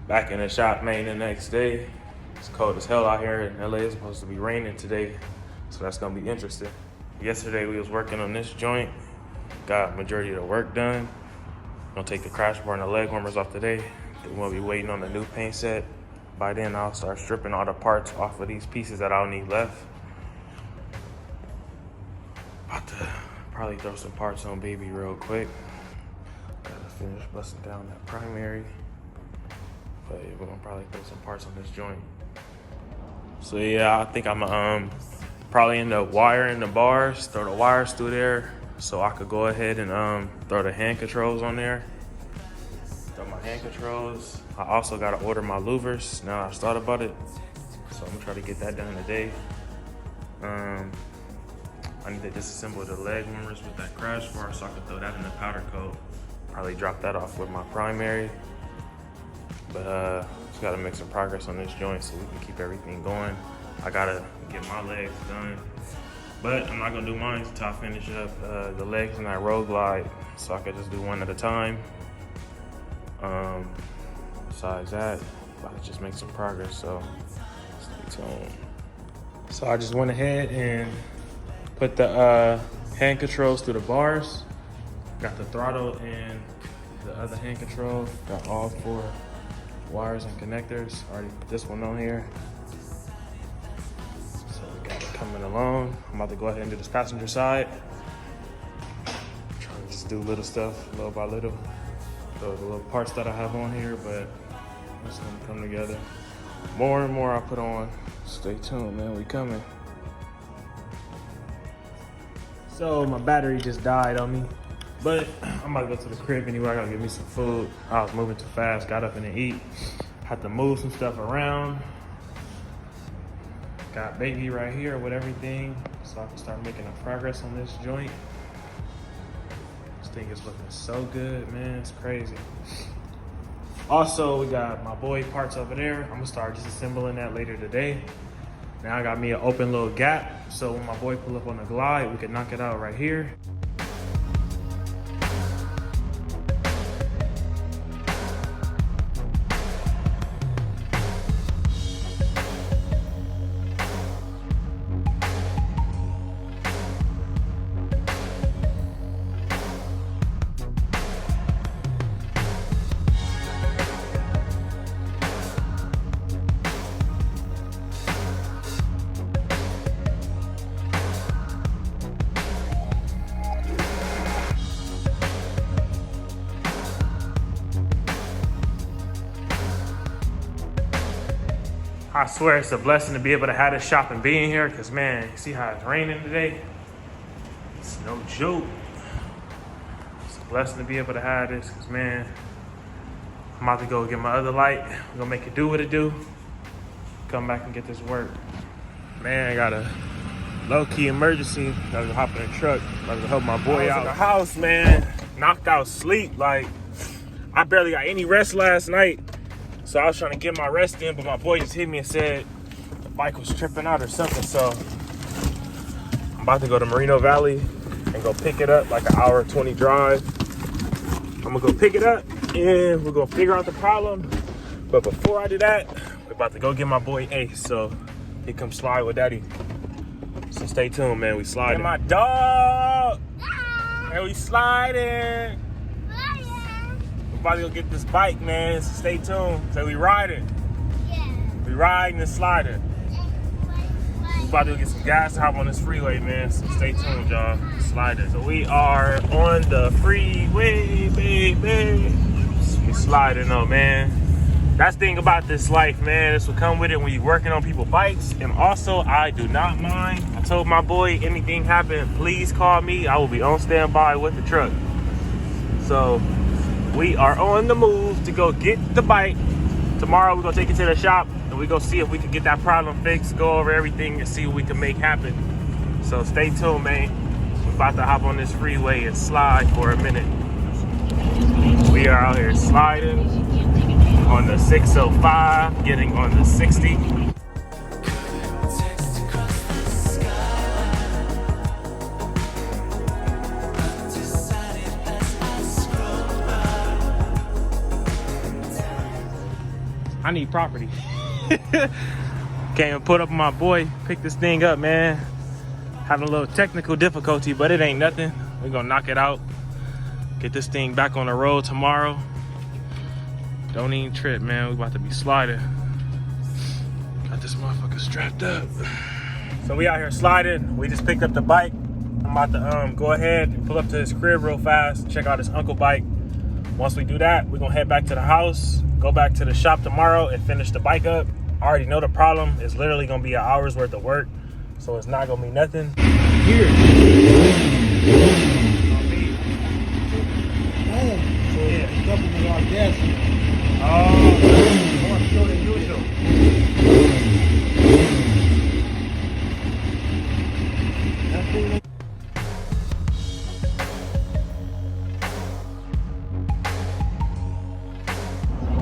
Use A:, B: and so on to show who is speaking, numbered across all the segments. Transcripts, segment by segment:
A: Back in the shop, man, the next day. It's cold as hell out here in LA. It's supposed to be raining today, so that's gonna be interesting. Yesterday we was working on this joint. Got majority of the work done. Gonna take the crash bar and the leg warmers off today. Then we'll be waiting on the new paint set. By then I'll start stripping all the parts off of these pieces that I'll need left. About to probably throw some parts on baby real quick. Gotta finish busting down that primary. But we're gonna probably throw some parts on this joint. So yeah, I think I'm probably end up wiring the bars, throw the wires through there so I could go ahead and throw the hand controls on there. Throw my hand controls. I also gotta order my louvers. Now I thought about it. So I'm gonna try to get that done today. I need to disassemble the leg warmers with that crash bar so I can throw that in the powder coat. Probably drop that off with my primary. But just gotta make some progress on this joint so we can keep everything going. I gotta get my legs done, but I'm not gonna do mine until I finish up the legs in that road glide, so I could just do one at a time. Besides that, about to just make some progress, so stay tuned. So I just went ahead and put the hand controls through the bars. Got the throttle and the other hand control. Got all 4 wires and connectors. Already put this one on here. So we got it coming along. I'm about to go ahead and do this passenger side. Trying to just do little stuff, little by little. The little parts that I have on here, but it's gonna come together. More and more I put on. Stay tuned, man, we coming. So my battery just died on me. But I'm about to go to the crib anyway. I gotta get me some food. I was moving too fast, got up and eat. Had to move some stuff around. Got baby right here with everything, so I can start making a progress on this joint. This thing is looking so good, man, it's crazy. Also, we got my boy parts over there. I'm gonna start disassembling that later today. Now I got me an open little gap, so when my boy pull up on the glide, we can knock it out right here. I swear it's a blessing to be able to have this shop and be in here, because man, see how it's raining today? It's no joke. It's a blessing to be able to have this, because man, I'm about to go get my other light. We're gonna make it do what it do. Come back and get this work. Man, I got a low-key emergency. Gotta go hop in the truck. Gotta go help my boy out. I was in the house, man. Knocked out sleep. Like, I barely got any rest last night. So I was trying to get my rest in, but my boy just hit me and said the bike was tripping out or something. So I'm about to go to Moreno Valley and go pick it up, like an hour 20 drive. I'm gonna go pick it up and we're gonna figure out the problem. But before I do that, we're about to go get my boy Ace. So he come slide with daddy. So stay tuned, man, we sliding. And my dog, and we sliding. About to go get this bike, man, so stay tuned. So we riding. Yeah. We riding and sliding. We about to go get some gas to hop on this freeway, man, so stay tuned, y'all. Sliding. So we are on the freeway, baby. We sliding though, man. That's the thing about this life, man. This will come with it when you're working on people's bikes. And also, I do not mind. I told my boy, anything happen, please call me. I will be on standby with the truck. So we are on the move to go get the bike. Tomorrow we're gonna take it to the shop and we're gonna see if we can get that problem fixed, go over everything and see what we can make happen. So stay tuned, man. We're about to hop on this freeway and slide for a minute. We are out here sliding on the 605, getting on the 60. I need property. Came and put up my boy, pick this thing up, man. Having a little technical difficulty, but it ain't nothing. We're gonna knock it out. Get this thing back on the road tomorrow. Don't even trip, man. We about to be sliding. Got this motherfucker strapped up. So we out here sliding. We just picked up the bike. I'm about to go ahead and pull up to his crib real fast, check out his uncle bike. Once we do that, we're gonna head back to the house, go back to the shop tomorrow and finish the bike up. I already know the problem. It's literally gonna be an hour's worth of work, so it's not gonna be nothing. Here.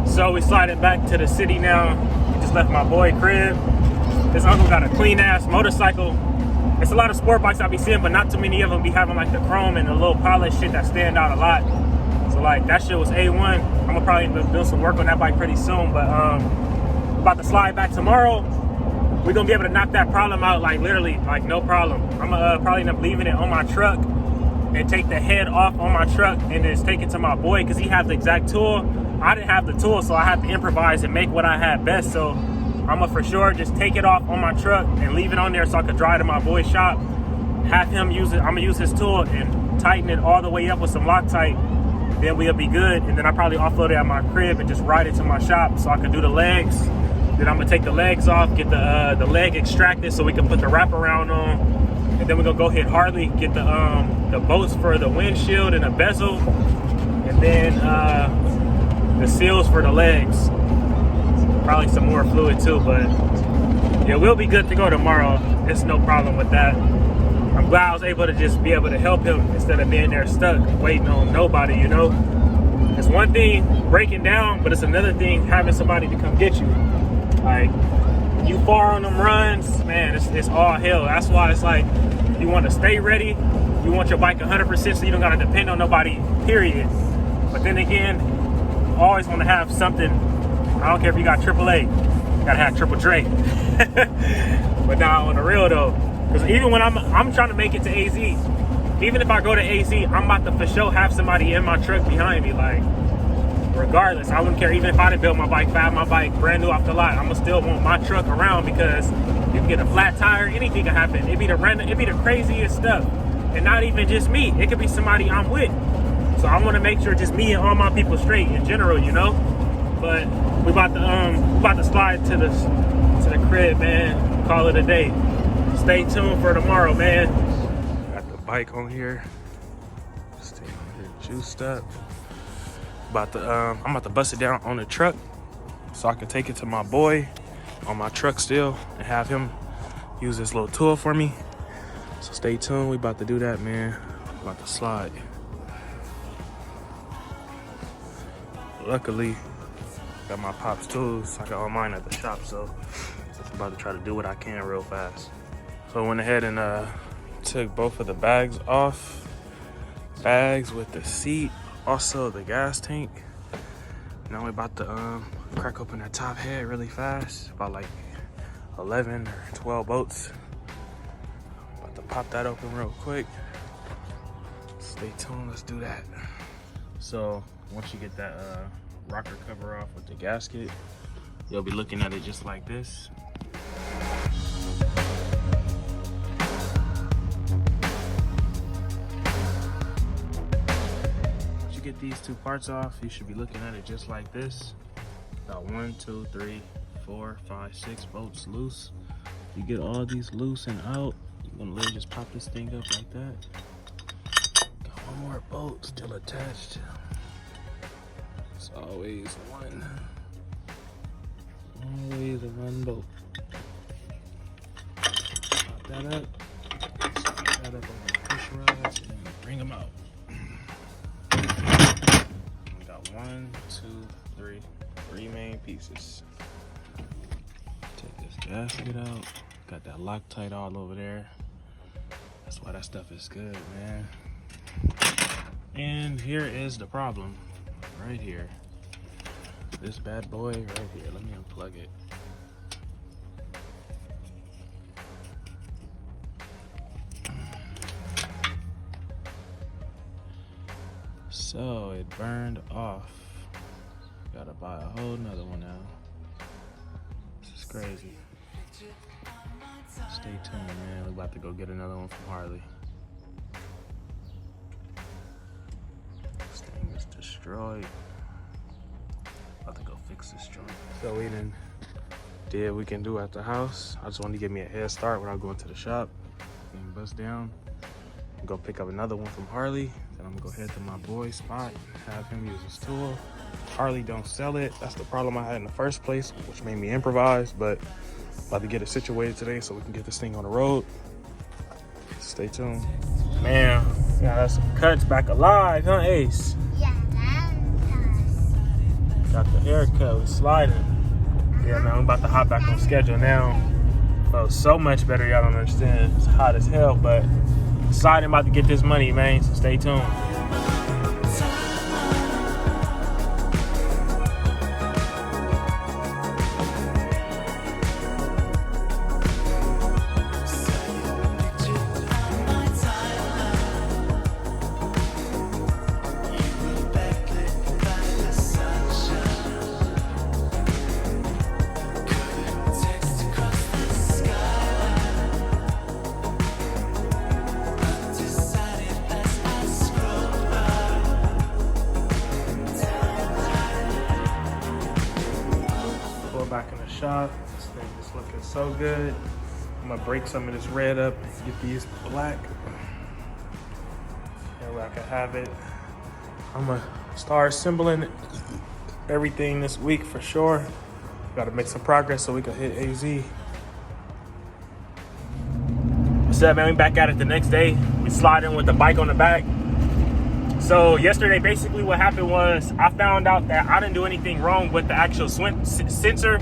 A: So we sliding back to the city now. We just left my boy crib. His uncle got a clean ass motorcycle. It's a lot of sport bikes I be seeing, but not too many of them be having like the chrome and the little polished shit that stand out a lot. So like that shit was A1. I'm gonna probably end up doing some work on that bike pretty soon, but about to slide back tomorrow. We're gonna be able to knock that problem out, like literally, like no problem. I'm gonna probably end up leaving it on my truck and take the head off on my truck and just take it to my boy because he has the exact tool. I didn't have the tool, so I had to improvise and make what I had best. So I'm gonna for sure just take it off on my truck and leave it on there so I could drive to my boy's shop, have him use it. I'm gonna use his tool and tighten it all the way up with some Loctite. Then we'll be good. And then I probably offload it at my crib and just ride it to my shop so I can do the legs. Then I'm gonna take the legs off, get the leg extracted so we can put the wraparound on. And then we're gonna go hit Harley, get the bolts for the windshield and the bezel. And then the seals for the legs. Probably some more fluid too, but yeah, we'll be good to go tomorrow. It's no problem with that. I'm glad I was able to just be able to help him instead of being there stuck, waiting on nobody, you know? It's one thing breaking down, but it's another thing having somebody to come get you. Like, you far on them runs, man, it's all hell. That's why it's like, you want to stay ready. You want your bike 100% so you don't got to depend on nobody, period. But then again, always want to have something. I don't care if you got AAA, you gotta have Triple Dre. But now on the real though, because even when I'm trying to make it to AZ, even if I go to AZ, I'm about to for sure have somebody in my truck behind me. Like, regardless, I wouldn't care. Even if I didn't build my bike, have my bike brand new off the lot, I'ma still want my truck around because you can get a flat tire, anything can happen. It'd be the craziest stuff, and not even just me. It could be somebody I'm with. So I want to make sure just me and all my people straight in general, you know. But we about to slide to the crib, man. Call it a day. Stay tuned for tomorrow, man. Got the bike on here. Stay on here, juiced up. I'm about to bust it down on the truck so I can take it to my boy on my truck still and have him use this little tool for me. So stay tuned. We about to do that, man. About to slide. Luckily, got my pop's tools. I got all mine at the shop, so I'm about to try to do what I can real fast. So I went ahead and took both of the bags off. Bags with the seat, also the gas tank. Now we're about to crack open that top head really fast. About like 11 or 12 bolts. About to pop that open real quick. Stay tuned, let's do that. So once you get that rocker cover off with the gasket, you'll be looking at it just like this. Once you get these two parts off, you should be looking at it just like this. About 1, 2, 3, 4, 5, 6 bolts loose. You get all these loose and out, you're gonna literally just pop this thing up like that. Got one more bolt still attached. It's always one bolt. Pop that up. Pop that up on the push rods and bring them out. We got 1, 2, 3 main pieces. Take this gasket out. Got that Loctite all over there. That's why that stuff is good, man. And here is the problem. Right here. this bad boy right here. Let me unplug it. So it burned off. Gotta buy a whole nother one now. This is crazy. Stay tuned, man. We're about to go get another one from Harley. This thing is destroyed. About to go fix this joint. So we did what we can do at the house. I just wanted to give me a head start without going to the shop and bust down. Go pick up another one from Harley. Then I'm gonna go head to my boy's spot, have him use his tool. Harley don't sell it. That's the problem I had in the first place, which made me improvise, but about to get it situated today so we can get this thing on the road. Stay tuned. Man, yeah, that's some cuts back alive, huh, Ace?
B: Yeah,
A: Got the haircut, we sliding. Yeah, man, I'm about to hop back on schedule now. Felt so much better, y'all don't understand. It's hot as hell, but sliding about to get this money, man, so stay tuned. Back in the shop. This thing is looking so good. I'm gonna break some of this red up and get these black. That way I can have it. I'm gonna start assembling everything this week for sure. Gotta make some progress so we can hit AZ. What's up, man? We back at it the next day. We sliding with the bike on the back. So yesterday, basically what happened was I found out that I didn't do anything wrong with the actual sensor.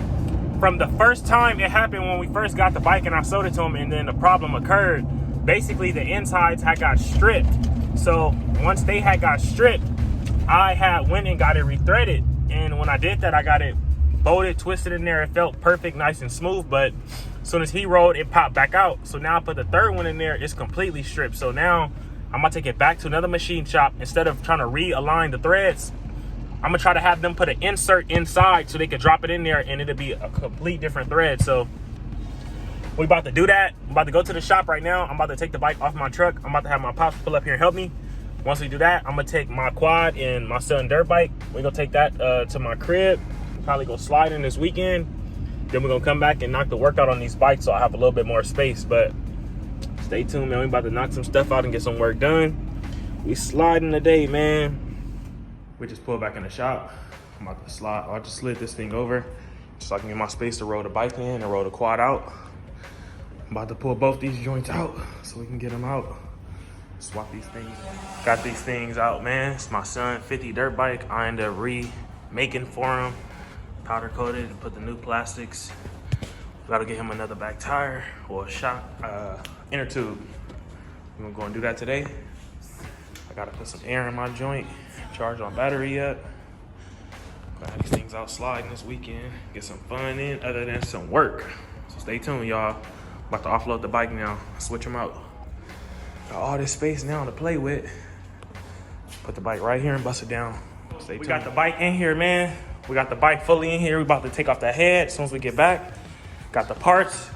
A: From the first time it happened when we first got the bike and I sold it to him, and then the problem occurred. Basically, the insides had got stripped. So once they had got stripped, I had went and got it rethreaded. And when I did that, I got it bolted, twisted in there. It felt perfect, nice and smooth. But as soon as he rolled, it popped back out. So now I put the third one in there. It's completely stripped. So now I'm gonna take it back to another machine shop. Instead of trying to realign the threads, I'm gonna try to have them put an insert inside so they can drop it in there and it'll be a complete different thread. So we about to do that. I'm about to go to the shop right now. I'm about to take the bike off my truck. I'm about to have my pops pull up here and help me. Once we do that, I'm gonna take my quad and my son dirt bike. We're gonna take that to my crib. Probably go sliding this weekend. Then we're gonna come back and knock the workout on these bikes so I have a little bit more space. But stay tuned, man. We about to knock some stuff out and get some work done. We sliding today, man. We just pulled back in the shop. I'm about to slide. I just slid this thing over so I can get my space to roll the bike in and roll the quad out. I'm about to pull both these joints out so we can get them out. Swap these things. Got these things out, man. It's my son 50 dirt bike. I ended up remaking for him. Powder coated and put the new plastics. Gotta get him another back tire or a shock inner tube. I'm gonna go and do that today. I gotta put some air in my joint, charge my battery up. Gonna have these things out sliding this weekend, get some fun in other than some work. So stay tuned, y'all. About to offload the bike now, switch them out. Got all this space now to play with. Put the bike right here and bust it down. Stay tuned. We got the bike in here, man. We got the bike fully in here. We about to take off the head as soon as we get back. Got the parts.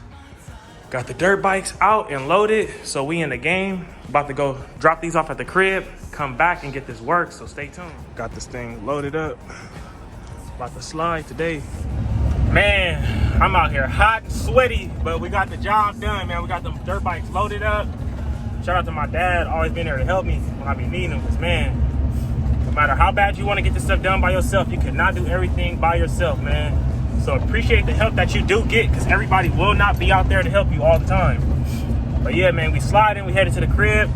A: Got the dirt bikes out and loaded, so we in the game. About to go drop these off at the crib, come back and get this work, so stay tuned. Got this thing loaded up. About to slide today. Man, I'm out here hot and sweaty, but we got the job done, man. We got them dirt bikes loaded up. Shout out to my dad, always been there to help me when I be needing them, because man, no matter how bad you want to get this stuff done by yourself, you cannot do everything by yourself, man. So appreciate the help that you do get, because everybody will not be out there to help you all the time. But yeah, man, we sliding, we headed to the crib.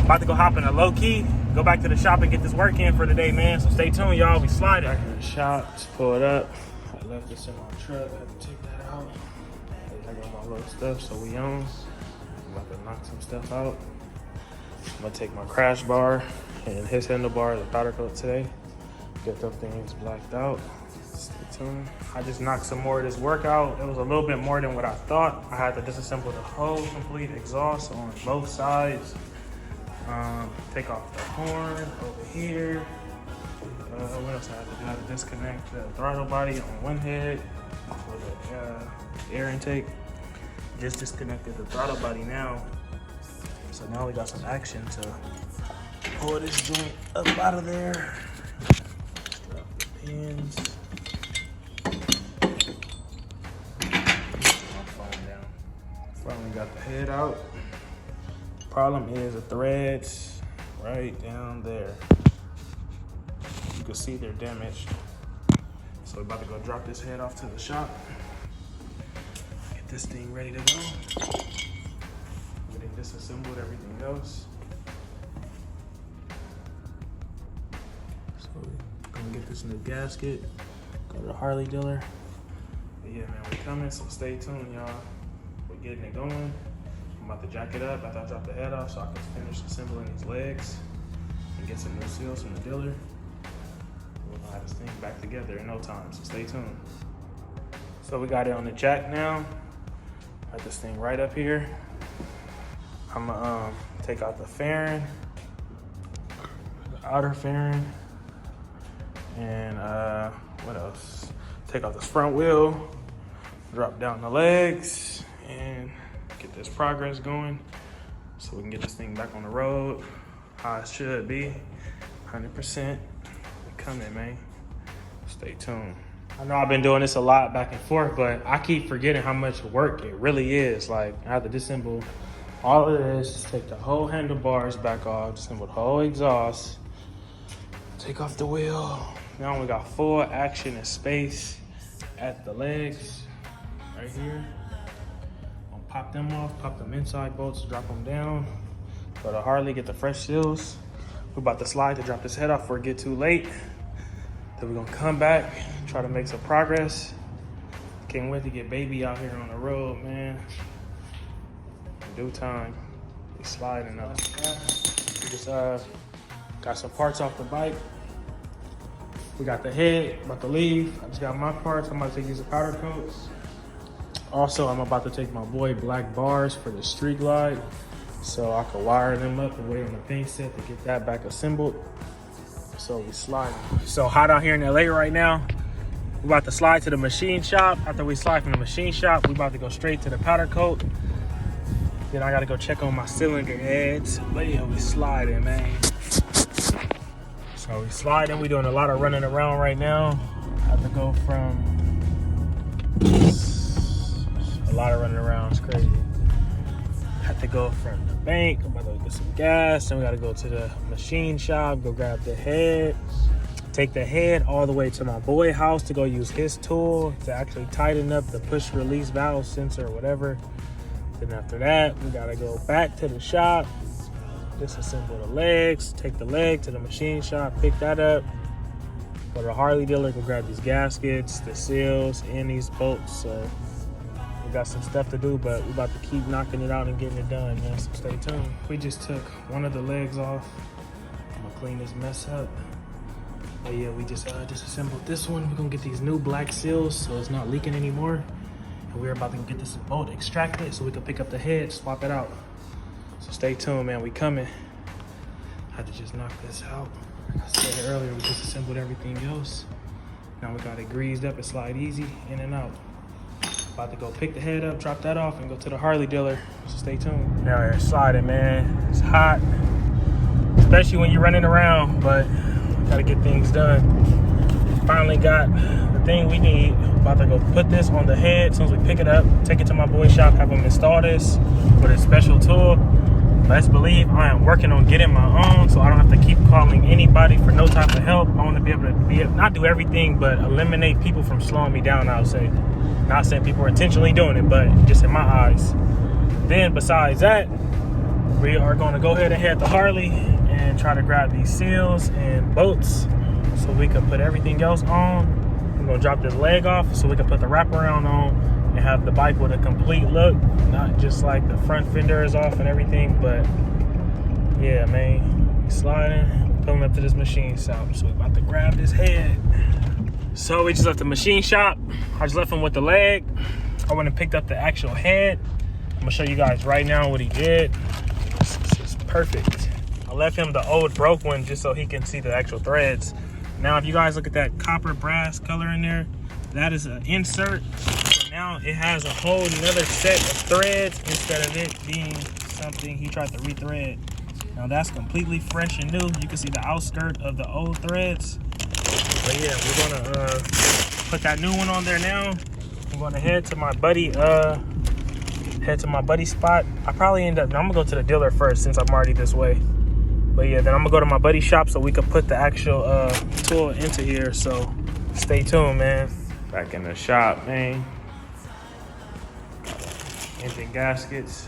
A: About to go hop in a low key, go back to the shop and get this work in for today, man. So stay tuned, y'all. We sliding. Back in the shop, just pull it up. I left this in my truck, I had to take that out. I got my little stuff, so we on. I'm about to knock some stuff out. I'm gonna take my crash bar and his handlebar, the powder coat today. Get those things blacked out. tuned. I just knocked some more of this work out. It was a little bit more than what I thought. I had to disassemble the whole complete exhaust on both sides. Take off the horn over here. What else I had to do? I had to disconnect the throttle body on one head for the air intake. Just disconnected the throttle body now. So now we got some action to pull this joint up out of there. Drop the pins. I'm falling down. Finally got the head out. Problem is the threads right down there. You can see they're damaged. So we're about to go drop this head off to the shop. Get this thing ready to go. Getting disassembled, everything else. So we're gonna get this new gasket. Go to the Harley dealer. But yeah, man, we're coming, so stay tuned, y'all. We're getting it going. I'm about to jack it up after I drop the head off so I can finish assembling these legs and get some new seals from the dealer. We'll have this thing back together in no time, so stay tuned. So we got it on the jack now. Got this thing right up here. I'm gonna take out the fairing, the outer fairing, and what else? Take off this front wheel, drop down the legs, and get this progress going so we can get this thing back on the road how it should be, 100%. We're coming, man. Stay tuned. I know I've been doing this a lot back and forth, but I keep forgetting how much work it really is. Like, I have to disassemble all of this, just take the whole handlebars back off, disassemble the whole exhaust, take off the wheel. Now we got full action and space at the legs right here. Gonna pop them off, pop them inside bolts, drop them down. Go to Harley, get the fresh seals. We're about to slide to drop this head off before it get too late. Then we're gonna come back, try to make some progress. Can't wait to get baby out here on the road, man. In due time, we sliding up. We just got some parts off the bike. We got the head, about to leave. I just got my parts. I'm about to take these powder coats. Also, I'm about to take my boy black bars for the street glide so I can wire them up and wait on the paint set to get that back assembled. So we slide. So hot out here in LA right now. We're about to slide to the machine shop. After we slide from the machine shop, we're about to go straight to the powder coat. Then I gotta go check on my cylinder heads. But yeah, we sliding, man. So we sliding. We doing a lot of running around right now. I have to go from a lot of running around. It's crazy. Have to go from the bank. I'm about to get some gas. Then we gotta go to the machine shop, go grab the head, take the head all the way to my boy house to go use his tool to actually tighten up the push release valve sensor or whatever. Then after that, we gotta go back to the shop, disassemble the legs, take the leg to the machine shop, pick that up, go to the Harley dealer, go grab these gaskets, the seals, and these bolts. So we got some stuff to do, but we're about to keep knocking it out and getting it done, man. So stay tuned. We just took one of the legs off. I'm gonna clean this mess up. But yeah, we just disassembled this one. We're gonna get these new black seals so it's not leaking anymore. And we're about to get this bolt extracted so we can pick up the head, swap it out. So stay tuned, man. We coming. Had to just knock this out. Like I said earlier, we disassembled everything else. Now we got it greased up and slide easy in and out. About to go pick the head up, drop that off, and go to the Harley dealer. So stay tuned. Now we're sliding, man. It's hot, especially when you're running around, but gotta get things done. Finally got the thing we need. About to go put this on the head. As soon as we pick it up, take it to my boy's shop, have him install this with a special tool. Best believe I am working on getting my own so I don't have to keep calling anybody for no type of help. I want to be able to not do everything, but eliminate people from slowing me down, I would say. Not saying people are intentionally doing it, but just in my eyes. Then besides that, we are going to go ahead and head to Harley and try to grab these seals and bolts so we can put everything else on. We're going to drop this leg off so we can put the wraparound on and have the bike with a complete look, not just like the front fender is off and everything. But yeah, man, sliding, pulling up to this machine shop. So we're about to grab this head. So we just left the machine shop. I just left him with the leg. I went and picked up the actual head. I'm gonna show you guys right now what he did. This is perfect. I left him the old broke one just so he can see the actual threads. Now, if you guys look at that copper brass color in there, that is an insert. So now it has a whole nother set of threads instead of it being something he tried to rethread. Now that's completely fresh and new. You can see the outskirt of the old threads. But yeah, we're gonna put that new one on there now. I'm gonna head to my buddy, spot. I probably I'm gonna go to the dealer first since I'm already this way. But yeah, then I'm gonna go to my buddy's shop so we can put the actual tool into here. So stay tuned, man. Back in the shop, man. Engine gaskets.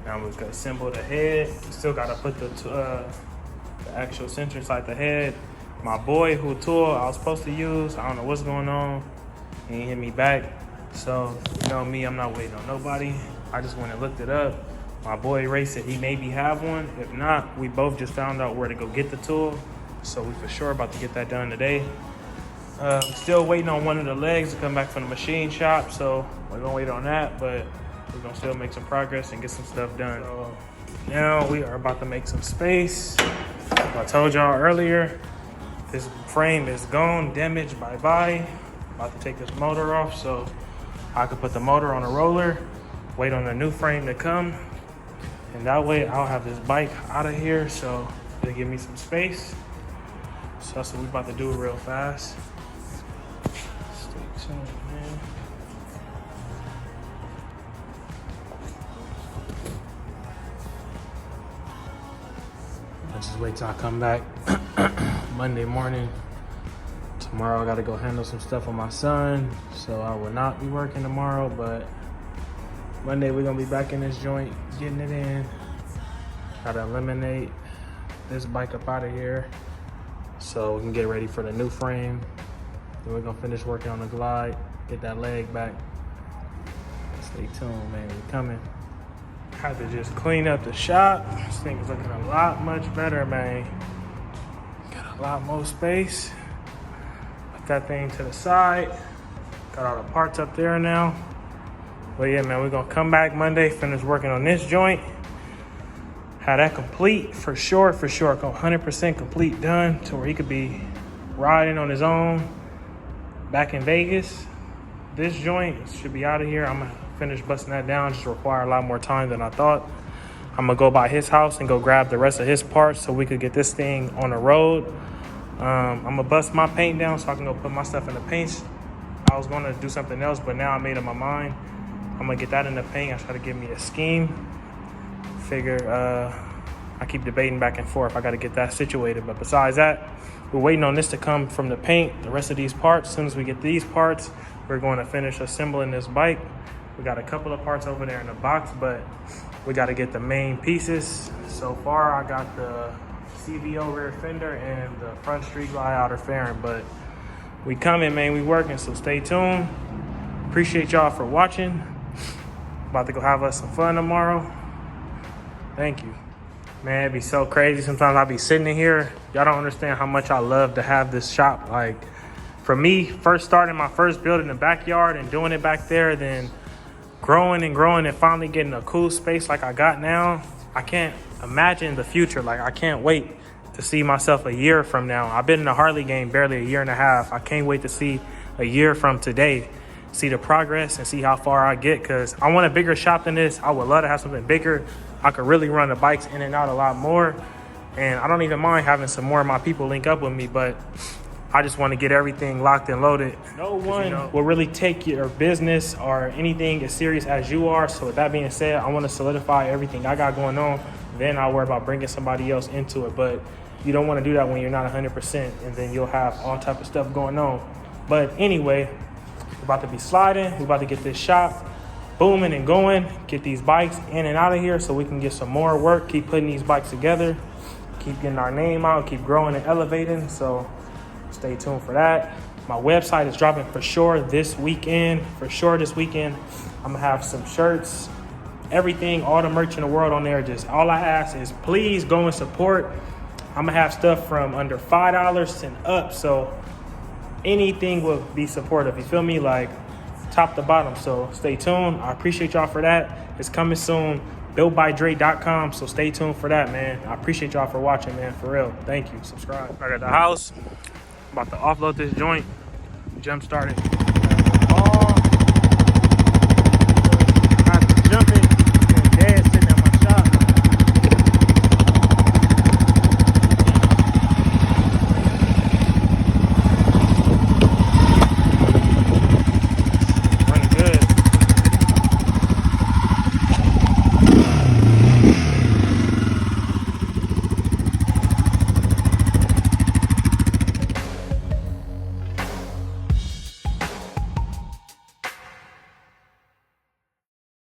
A: Now we can assemble the head. Still gotta put the actual sensor inside the head. My boy who tool I was supposed to use, I don't know what's going on. He ain't hit me back. So you know me, I'm not waiting on nobody. I just went and looked it up. My boy Ray said he maybe have one. If not, we both just found out where to go get the tool. So we for sure about to get that done today. Still waiting on one of the legs to come back from the machine shop. So we're gonna wait on that, but we're gonna still make some progress and get some stuff done. So now we are about to make some space. I told y'all earlier, this frame is gone, damaged, bye-bye. About to take this motor off so I can put the motor on a roller, wait on the new frame to come. And that way I'll have this bike out of here, so it'll give me some space. So that's what we about to do real fast. Stay tuned, man. I'll just wait till I come back Monday morning. Tomorrow I gotta go handle some stuff with my son, so I will not be working tomorrow, but Monday we're gonna be back in this joint, getting it in. Gotta eliminate this bike up out of here so we can get ready for the new frame. Then we're gonna finish working on the glide, get that leg back. Stay tuned, man, we're coming. Had to just clean up the shop. This thing is looking a lot much better, man. Got a lot more space. Put that thing to the side. Got all the parts up there now. But yeah, man, we're gonna come back Monday, finish working on this joint. Have that complete for sure, 100% complete, done to where he could be riding on his own back in Vegas. This joint should be out of here. I'm gonna finish busting that down, just require a lot more time than I thought. I'm gonna go by his house and go grab the rest of his parts so we could get this thing on the road. I'm gonna bust my paint down so I can go put my stuff in the paint. I was gonna do something else, but now I made up my mind. I'm gonna get that in the paint. I try to give me a scheme. Figure I keep debating back and forth. I gotta get that situated. But besides that, we're waiting on this to come from the paint, the rest of these parts. As soon as we get these parts, we're going to finish assembling this bike. We got a couple of parts over there in the box, but we gotta get the main pieces. So far, I got the CVO rear fender and the front street glide outer fairing, but we coming, man, we working, so stay tuned. Appreciate y'all for watching. About to go have us some fun tomorrow. Thank you. Man, it'd be so crazy. Sometimes I'll be sitting in here. Y'all don't understand how much I love to have this shop. Like, for me, first starting my first build in the backyard and doing it back there, then growing and finally getting a cool space like I got now, I can't imagine the future. Like, I can't wait to see myself a year from now. I've been in the Harley game barely a year and a half. I can't wait to see a year from today, see the progress and see how far I get, because I want a bigger shop than this. I would love to have something bigger. I could really run the bikes in and out a lot more, and I don't even mind having some more of my people link up with me, but I just want to get everything locked and loaded. No one will really take your business or anything as serious as you are. So with that being said, I want to solidify everything I got going on. Then I'll worry about bringing somebody else into it. But you don't want to do that when you're not 100%, and then you'll have all type of stuff going on. But anyway, we're about to be sliding. We're about to get this shop booming and going, get these bikes in and out of here so we can get some more work, keep putting these bikes together, keep getting our name out, keep growing and elevating. So stay tuned for that. My website is dropping for sure this weekend. I'm gonna have some shirts, everything, all the merch in the world on there. Just all I ask is please go and support. I'm gonna have stuff from under $5 and up. So anything will be supportive. You feel me? Like top to bottom. So stay tuned. I appreciate y'all for that. It's coming soon. BuiltByDre.com. So stay tuned for that, man. I appreciate y'all for watching, man. For real. Thank you. Subscribe. I got the house. I'm about to offload this joint. Jump started.